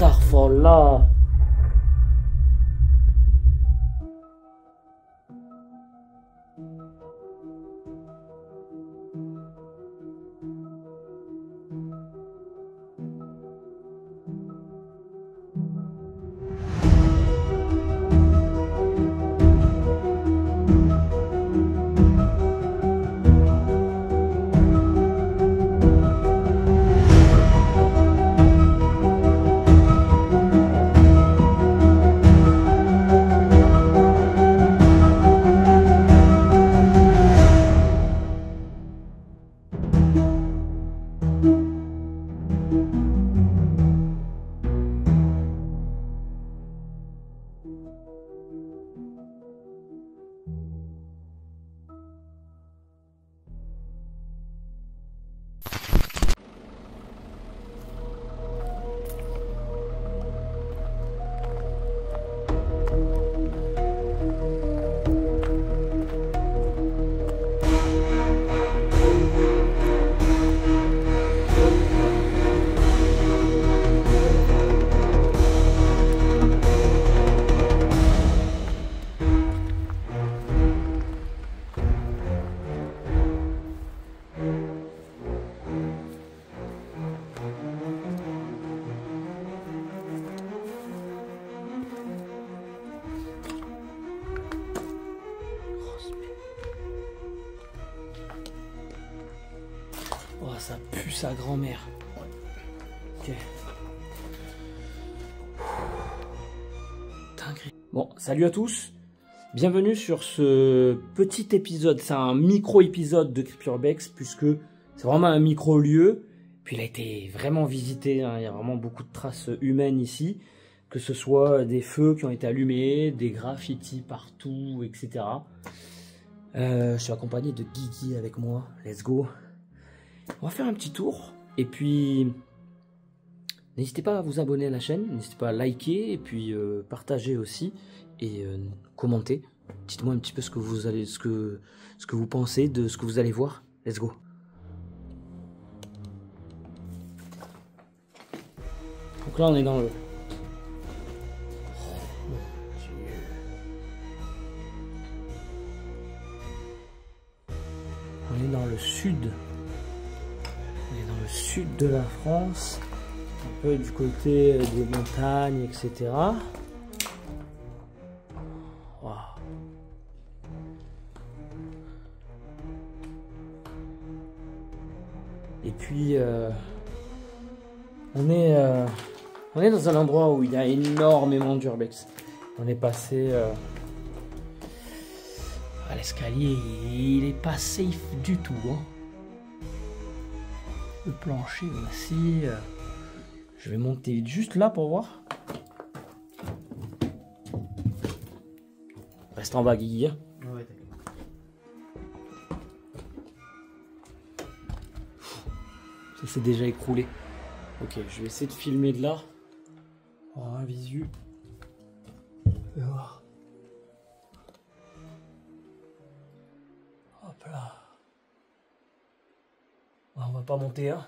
Astaghfirullah. Oh, ça pue sa grand-mère. Ok. Dinguerie. Bon, salut à tous. Bienvenue sur ce petit épisode. C'est un micro-épisode de Crypturbex puisque c'est vraiment un micro-lieu. Puis il a été vraiment visité. Hein. Il y a vraiment beaucoup de traces humaines ici. Que ce soit des feux qui ont été allumés, des graffitis partout, etc. Je suis accompagné de Guigui avec moi. Let's go. On va faire un petit tour. Et puis, n'hésitez pas à vous abonner à la chaîne. N'hésitez pas à liker et puis partager aussi. Et commenter. Dites-moi un petit peu ce que vous pensez de ce que vous allez voir. Let's go. Donc là, on est dans le... On est dans le sud. On est dans le sud de la France. Un peu du côté des montagnes, etc. Wow. Et puis, on est dans un endroit où il y a énormément d'urbex. On est passé... l'escalier, il est pas safe du tout. Hein. Le plancher aussi. Je vais monter juste là pour voir. Reste en bas, Guigui. Ouais, ça s'est déjà écroulé. Ok, je vais essayer de filmer de là. Oh, un visu. Je vais voir. Hop là. On va pas monter, hein.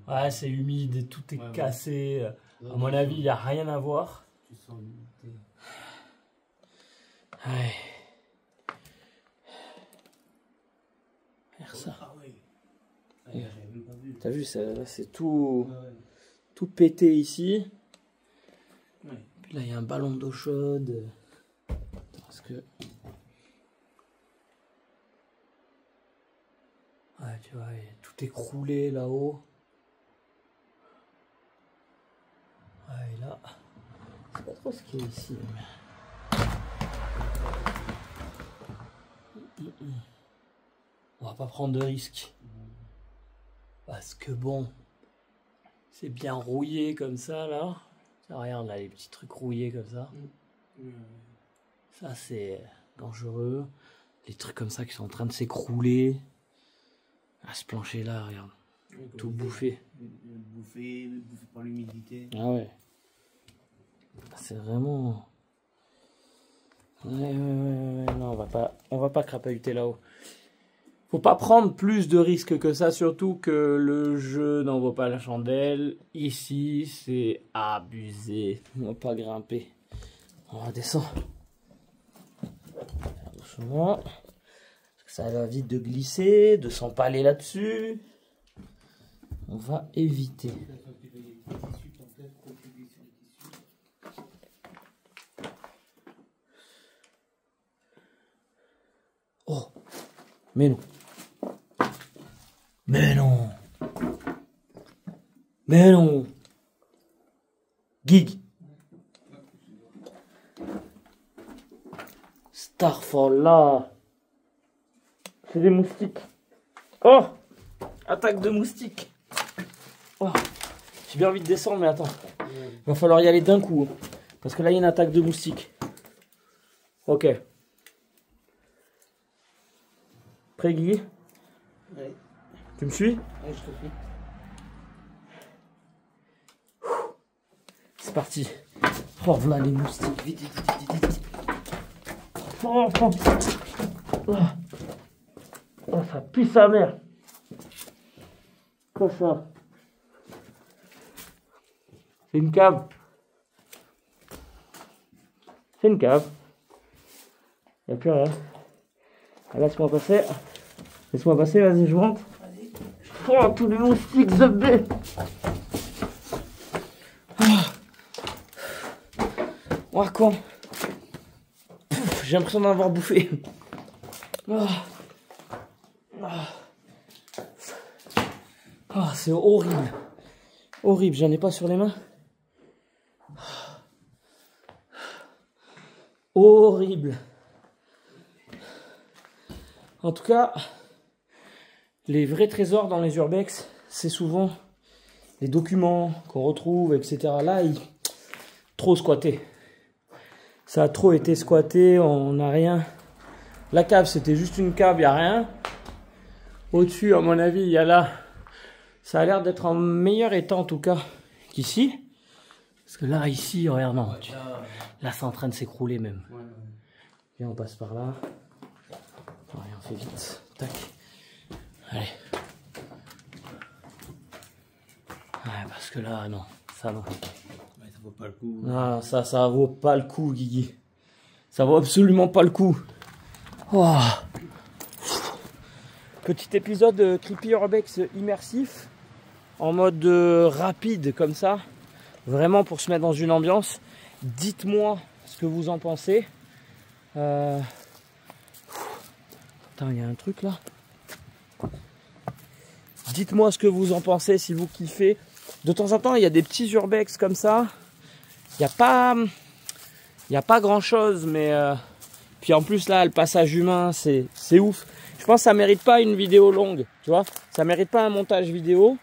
Ouais, c'est humide et tout est cassé. À mon avis, il n'y a rien à voir. Ouais. Regarde ça. T'as vu, c'est tout pété ici. Puis là, il y a un ballon d'eau chaude. Parce que... Ouais, tu vois, tout est croulé là-haut. Ouais, et là, c'est pas trop ce qu'il y a ici. On va pas prendre de risques. Parce que bon, c'est bien rouillé comme ça là. Ça, regarde là, les petits trucs rouillés comme ça. Ça, c'est dangereux. Les trucs comme ça qui sont en train de s'écrouler. Ah, ce plancher là, regarde. Tout bouffé. Bouffé par l'humidité. Ah ouais. C'est vraiment... Ouais, non, on va pas crapahuter là-haut. Faut pas prendre plus de risques que ça, surtout que le jeu n'en vaut pas la chandelle. Ici, c'est abusé. On va pas grimper. On va descendre. Doucement. Parce que ça va vite de glisser, de s'empaler là-dessus. On va éviter. Oh, mais non. Mais non. Mais non. Gig. Starfall. C'est des moustiques. Oh, attaque de moustiques. Oh. J'ai bien envie de descendre, mais attends. Il va falloir y aller d'un coup. Parce que là, il y a une attaque de moustiques. Ok. Prêt, Guy? Ouais. Tu me suis? Ouais, je te suis. C'est parti. Oh, voilà les moustiques. Vite, vite, vite, vite, vite. Oh, oh. Oh. Oh, ça pue sa mère. Quoi ça? C'est une cave. C'est une cave. Il n'y a plus rien. Ah, laisse-moi passer. Laisse-moi passer, vas-y, je rentre. Oh, tous les moustiques de baie. Oh, con. J'ai l'impression d'en avoir bouffé. Oh. Oh. Oh, c'est horrible. Horrible, j'en ai pas sur les mains. Horrible. En tout cas, les vrais trésors dans les urbex, c'est souvent les documents qu'on retrouve, etc. Là, trop squatté. Ça a trop été squatté, on n'a rien. La cave, c'était juste une cave, il n'y a rien. Au-dessus, à mon avis, il y a là. Ça a l'air d'être en meilleur état, en tout cas, qu'ici. Parce que là, ici, regarde, non. Là, c'est en train de s'écrouler même. Viens, on passe par là. Allez, on fait vite. Tac. Allez. Ouais, parce que là, non. Ça, non. Ouais, ça vaut pas le coup. Non, ça vaut pas le coup, Guigui. Ça vaut absolument pas le coup. Oh. Petit épisode Creepy Urbex immersif. En mode rapide, comme ça. Vraiment pour se mettre dans une ambiance. Dites-moi ce que vous en pensez. Attends, il y a un truc là. Dites-moi ce que vous en pensez, si vous kiffez. De temps en temps, il y a des petits urbex comme ça. Il n'y a pas grand chose, mais puis en plus là, le passage humain, c'est ouf. Je pense que ça mérite pas une vidéo longue, tu vois. Ça mérite pas un montage vidéo.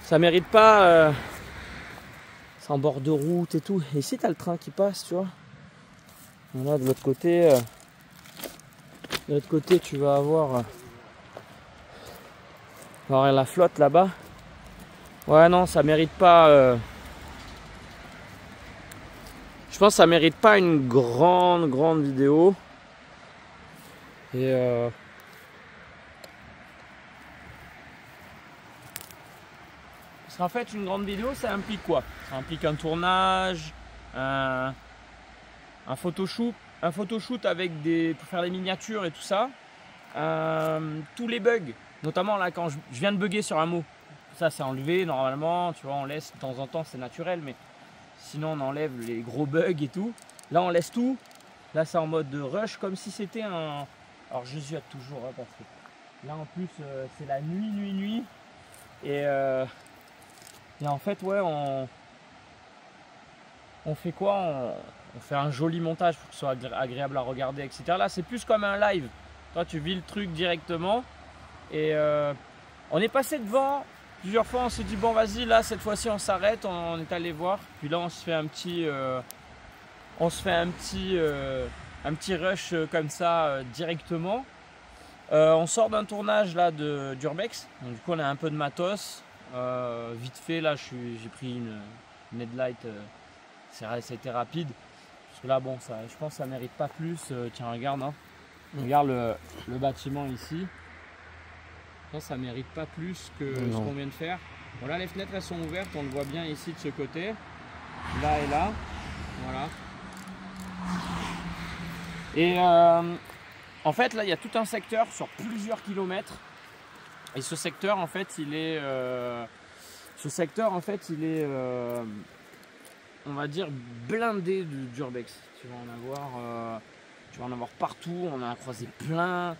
Ça mérite pas. C'est en bord de route et tout. Et ici, tu as le train qui passe, tu vois. Là, de l'autre côté, tu vas avoir la flotte là-bas. Ouais, non, ça mérite pas. Je pense que ça mérite pas une grande vidéo. Et parce qu'en fait, une grande vidéo, ça implique quoi? Ça implique un tournage, un photoshoot avec pour faire des miniatures et tout ça. Tous les bugs, notamment là quand je viens de bugger sur un mot. Ça c'est enlevé normalement, tu vois, on laisse de temps en temps, c'est naturel, mais sinon on enlève les gros bugs et tout. Là on laisse tout. Là c'est en mode de rush, comme si c'était un... Alors je ziote toujours, hein, parce que là en plus c'est la nuit. Et en fait ouais, on fait quoi? On fait un joli montage pour que ce soit agréable à regarder, etc. Là c'est plus comme un live. Toi tu vis le truc directement. Et on est passé devant plusieurs fois, on s'est dit bon vas-y, là cette fois-ci on s'arrête, on est allé voir. Puis là on se fait un petit rush comme ça directement. On sort d'un tournage là d'Urbex. Donc, du coup on a un peu de matos. Vite fait là j'ai pris une headlight, ça a été rapide. Parce que là bon, ça, je pense que ça mérite pas plus. Tiens regarde, hein. Regarde le bâtiment ici. Ça mérite pas plus que ce qu'on vient de faire. Bon, là, les fenêtres elles sont ouvertes, on le voit bien ici de ce côté, là et là, voilà. Et en fait, là, il y a tout un secteur sur plusieurs kilomètres. Et ce secteur, en fait, il est, on va dire, blindé d'urbex. Tu vas en avoir partout. On en a croisé plein.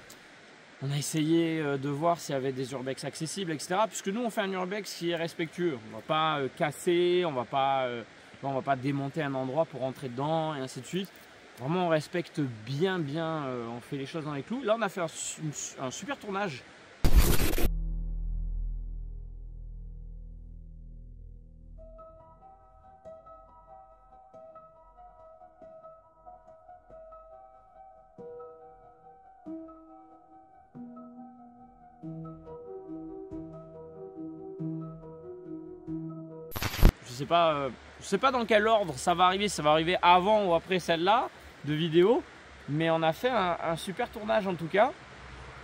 On a essayé de voir s'il y avait des urbex accessibles, etc. Puisque nous, on fait un urbex qui est respectueux. On ne va pas casser, on ne va pas démonter un endroit pour rentrer dedans, et ainsi de suite. Vraiment, on respecte bien, on fait les choses dans les clous. Là, on a fait un super tournage. Je sais pas dans quel ordre ça va arriver avant ou après celle-là de vidéo, mais on a fait un super tournage en tout cas.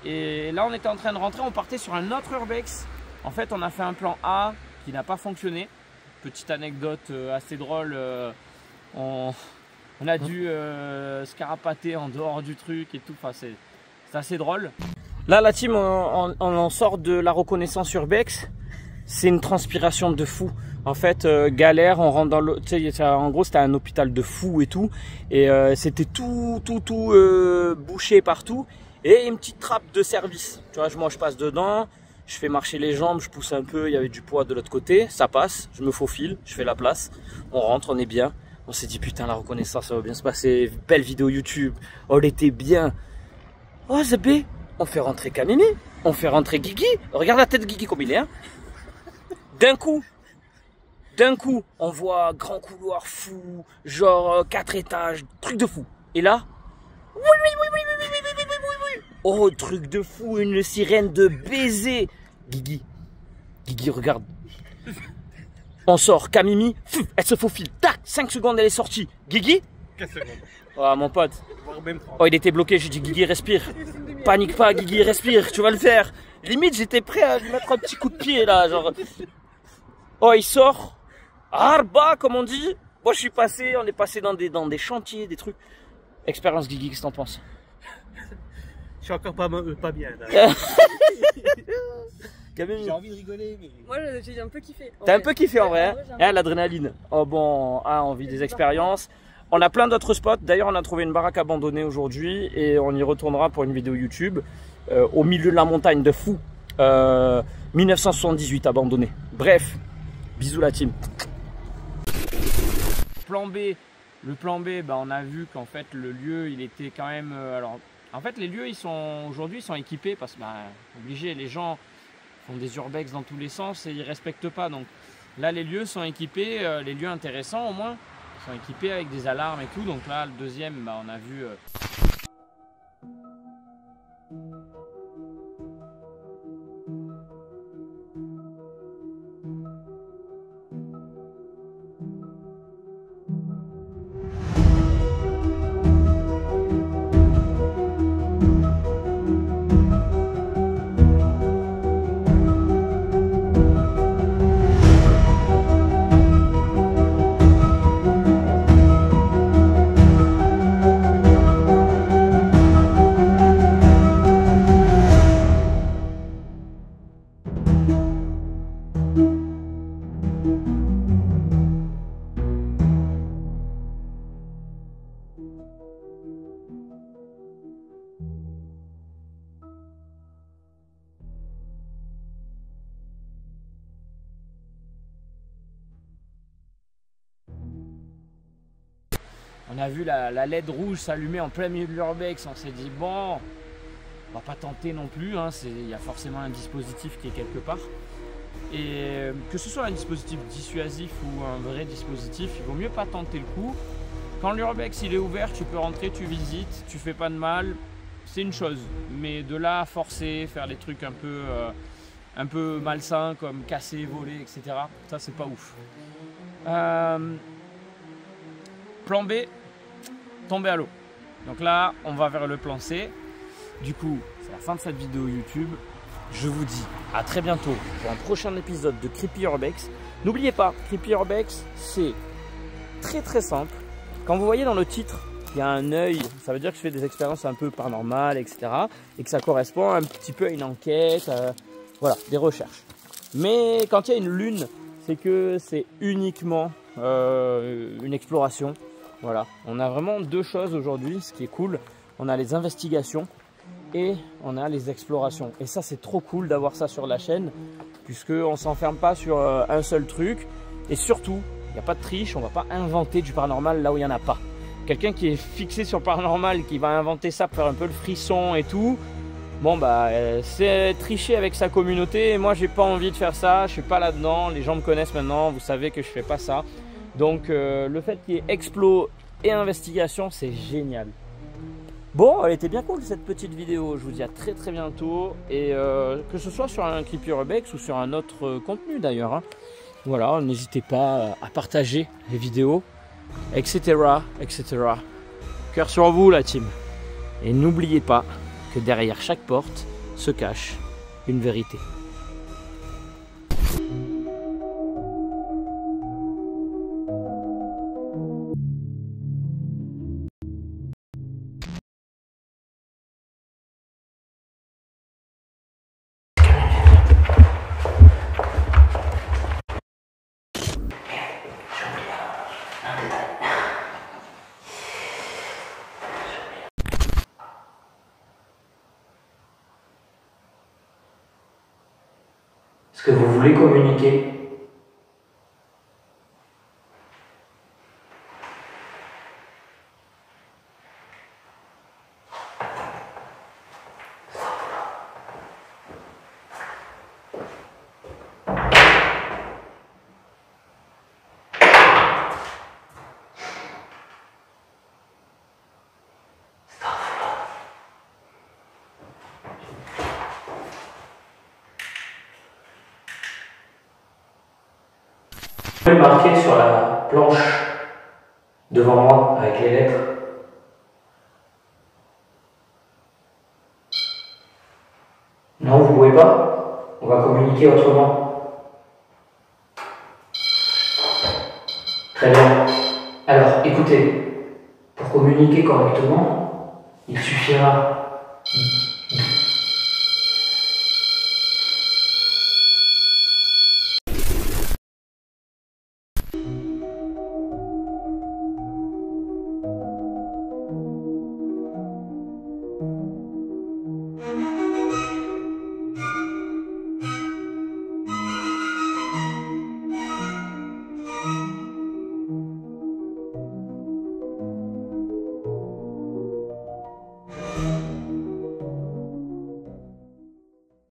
Et là on était en train de rentrer, on partait sur un autre urbex. En fait on a fait un plan A qui n'a pas fonctionné. Petite anecdote assez drôle, on a dû se carapater en dehors du truc et tout, enfin, c'est assez drôle. Là la team on en sort de la reconnaissance urbex, c'est une transpiration de fou. En fait, galère, on rentre dans le... Tu sais, en gros, c'était un hôpital de fous et tout. Et c'était tout bouché partout. Et une petite trappe de service. Tu vois, moi, je passe dedans, je fais marcher les jambes, je pousse un peu, il y avait du poids de l'autre côté. Ça passe, je me faufile, je fais la place. On rentre, on est bien. On s'est dit, putain, la reconnaissance, ça va bien se passer. Belle vidéo YouTube. Oh, elle était bien. Oh, Zébé, on fait rentrer Kamimi. On fait rentrer Guigui. Regarde la tête de Guigui comme il est, hein. D'un coup, on voit grand couloir fou, genre 4 étages, truc de fou. Et là, oui. Oh, truc de fou, une sirène de baiser. Guigui, regarde. On sort, Kamimi, elle se faufile, tac, 5 secondes, elle est sortie. Guigui 4 secondes. Oh, mon pote. Oh, il était bloqué, j'ai dit Guigui, respire. Panique pas, Guigui, respire, tu vas le faire. Limite, j'étais prêt à lui mettre un petit coup de pied, là, genre. Oh, il sort. Arba, comme on dit. Moi, on est passé dans des chantiers, des trucs. Expérience Guigui, qu'est-ce que t'en penses? Je suis encore pas bien. J'ai envie de rigoler, mais... Moi, j'ai un peu kiffé. T'as un peu kiffé en vrai, hein, l'adrénaline. Oh bon, on vit des expériences. On a plein d'autres spots. D'ailleurs, on a trouvé une baraque abandonnée aujourd'hui et on y retournera pour une vidéo YouTube au milieu de la montagne de fou. 1978 abandonné. Bref, bisous la team. Le plan B, bah, on a vu qu'en fait le lieu il était quand même. Alors, en fait, les lieux aujourd'hui ils sont équipés parce que obligé, les gens font des urbex dans tous les sens et ils respectent pas. Donc là, les lieux sont équipés, les lieux intéressants au moins, sont équipés avec des alarmes et tout. Donc là, le deuxième, bah, on a vu. On a vu la LED rouge s'allumer en plein milieu de l'urbex, on s'est dit bon, on va pas tenter non plus, hein, il y a forcément un dispositif qui est quelque part. Et que ce soit un dispositif dissuasif ou un vrai dispositif, il vaut mieux pas tenter le coup. Quand l'urbex il est ouvert, tu peux rentrer, tu visites, tu fais pas de mal, c'est une chose. Mais de là à forcer, faire des trucs un peu malsains comme casser, voler, etc. Ça c'est pas ouf. Plan B, tomber à l'eau. Donc là, on va vers le plan C. Du coup, c'est la fin de cette vidéo YouTube. je vous dis à très bientôt pour un prochain épisode de Creepy Urbex. N'oubliez pas, Creepy Urbex, c'est très simple. Quand vous voyez dans le titre, il y a un œil, ça veut dire que je fais des expériences un peu paranormales, etc. Et que ça correspond un petit peu à une enquête, voilà, des recherches. Mais quand il y a une lune, c'est que c'est uniquement une exploration. Voilà, on a vraiment deux choses aujourd'hui, ce qui est cool. On a les investigations et on a les explorations. Et ça, c'est trop cool d'avoir ça sur la chaîne, puisqu'on ne s'enferme pas sur un seul truc. Et surtout, il n'y a pas de triche, on ne va pas inventer du paranormal là où il n'y en a pas. Quelqu'un qui est fixé sur le paranormal, qui va inventer ça pour faire un peu le frisson et tout, bon bah c'est tricher avec sa communauté. Et moi j'ai pas envie de faire ça, je suis pas là-dedans, les gens me connaissent maintenant, vous savez que je fais pas ça. Donc le fait qu'il y ait explo et investigation, c'est génial. Bon, elle était bien cool cette petite vidéo, je vous dis à très bientôt. Et que ce soit sur un Creepy Urbex ou sur un autre contenu d'ailleurs, hein. Voilà, n'hésitez pas à partager les vidéos, etc. Cœur sur vous la team. Et n'oubliez pas que derrière chaque porte se cache une vérité. Est-ce que vous voulez communiquer? Vous pouvez marquer sur la planche devant moi avec les lettres. Non, vous ne pouvez pas? On va communiquer autrement. Très bien. Alors, écoutez, pour communiquer correctement, il suffira